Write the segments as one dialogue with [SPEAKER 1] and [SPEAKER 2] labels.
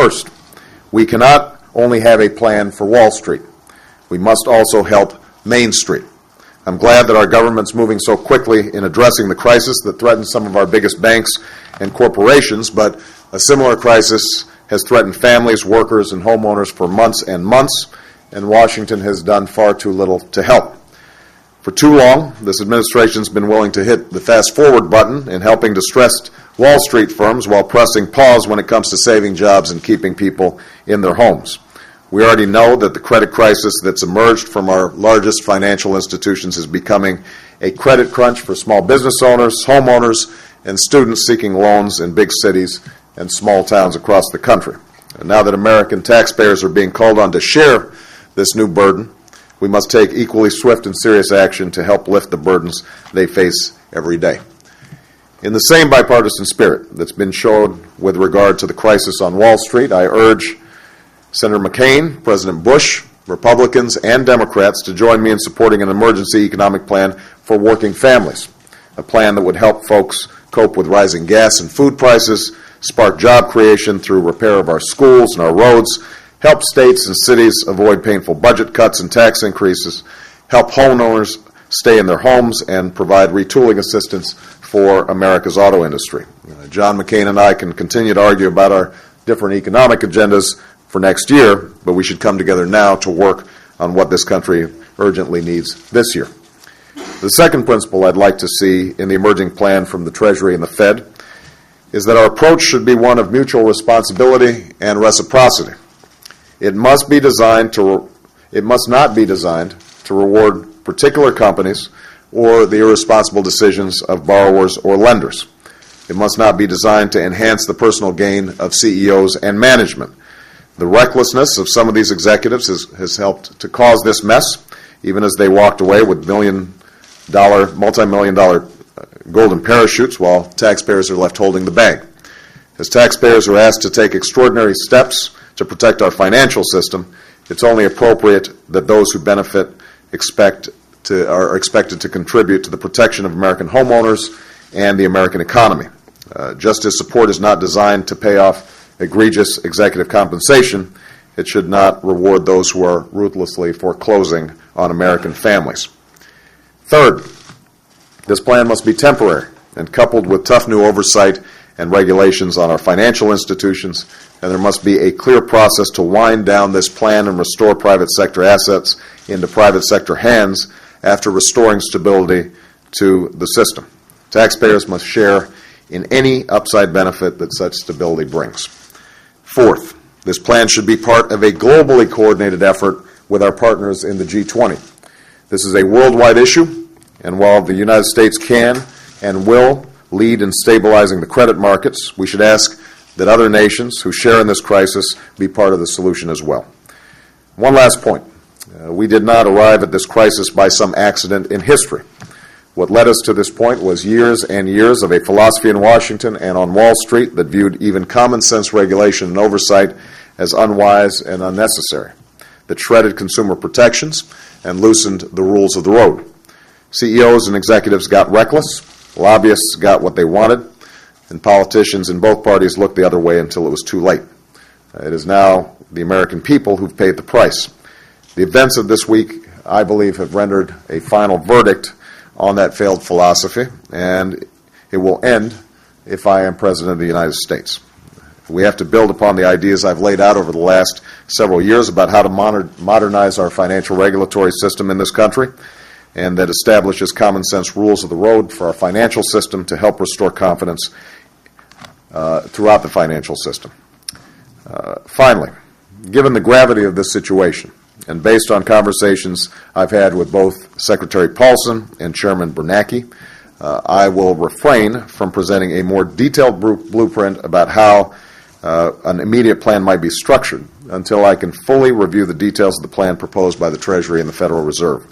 [SPEAKER 1] First, we cannot only have a plan for Wall Street. We must also help Main Street. I'm glad that our government's moving so quickly in addressing the crisis that threatens some of our biggest banks and corporations, but a similar crisis has threatened families, workers, and homeowners for months and months, and Washington has done far too little to help. For too long, this administration's been willing to hit the fast-forward button in helping distressed Wall Street firms while pressing pause when it comes to saving jobs and keeping people in their homes. We already know that the credit crisis that's emerged from our largest financial institutions is becoming a credit crunch for small business owners, homeowners, and students seeking loans in big cities and small towns across the country. And now that American taxpayers are being called on to share this new burden, we must take equally swift and serious action to help lift the burdens they face every day. In the same bipartisan spirit that's been shown with regard to the crisis on Wall Street, I urge Senator McCain, President Bush, Republicans, and Democrats to join me in supporting an emergency economic plan for working families, a plan that would help folks cope with rising gas and food prices, spark job creation through repair of our schools and our roads, help states and cities avoid painful budget cuts and tax increases, help homeowners stay in their homes, and provide retooling assistance for America's auto industry. John McCain and I can continue to argue about our different economic agendas for next year, but we should come together now to work on what this country urgently needs this year. The second principle I'd like to see in the emerging plan from the Treasury and the Fed is that our approach should be one of mutual responsibility and reciprocity. It must not be designed to reward particular companies or the irresponsible decisions of borrowers or lenders. It must not be designed to enhance the personal gain of CEOs and management. The recklessness of some of these executives has helped to cause this mess, even as they walked away with multi-million-dollar golden parachutes while taxpayers are left holding the bag. As taxpayers are asked to take extraordinary steps to protect our financial system, it's only appropriate that those who benefit are expected to contribute to the protection of American homeowners and the American economy. Just as support is not designed to pay off egregious executive compensation, it should not reward those who are ruthlessly foreclosing on American families. Third, this plan must be temporary and coupled with tough new oversight and regulations on our financial institutions, and there must be a clear process to wind down this plan and restore private sector assets into private sector hands after restoring stability to the system. Taxpayers must share in any upside benefit that such stability brings. Fourth, this plan should be part of a globally coordinated effort with our partners in the G20. This is a worldwide issue, and while the United States can and will lead in stabilizing the credit markets, we should ask that other nations who share in this crisis be part of the solution as well. One last point. We did not arrive at this crisis by some accident in history. What led us to this point was years and years of a philosophy in Washington and on Wall Street that viewed even common sense regulation and oversight as unwise and unnecessary, that shredded consumer protections and loosened the rules of the road. CEOs and executives got reckless, lobbyists got what they wanted, and politicians in both parties looked the other way until it was too late. It is now the American people who've paid the price. The events of this week, I believe, have rendered a final verdict on that failed philosophy, and it will end if I am President of the United States. We have to build upon the ideas I've laid out over the last several years about how to modernize our financial regulatory system in this country, and that establishes common sense rules of the road for our financial system to help restore confidence throughout the financial system. Finally, given the gravity of this situation, and based on conversations I've had with both Secretary Paulson and Chairman Bernanke, I will refrain from presenting a more detailed blueprint about how an immediate plan might be structured until I can fully review the details of the plan proposed by the Treasury and the Federal Reserve.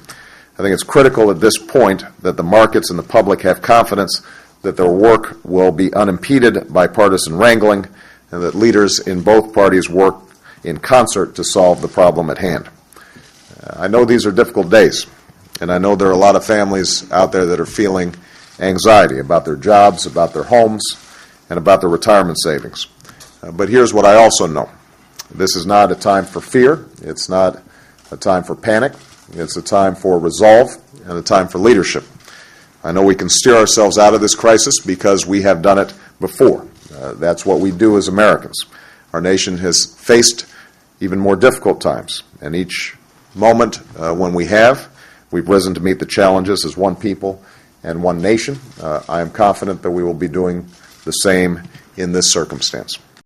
[SPEAKER 1] I think it's critical at this point that the markets and the public have confidence that their work will be unimpeded by partisan wrangling and that leaders in both parties work in concert to solve the problem at hand. I know these are difficult days, and I know there are a lot of families out there that are feeling anxiety about their jobs, about their homes, and about their retirement savings. But here's what I also know. This is not a time for fear. It's not a time for panic. It's a time for resolve and a time for leadership. I know we can steer ourselves out of this crisis because we have done it before. That's what we do as Americans. Our nation has faced even more difficult times, and each moment when we've risen to meet the challenges as one people and one nation. I am confident that we will be doing the same in this circumstance.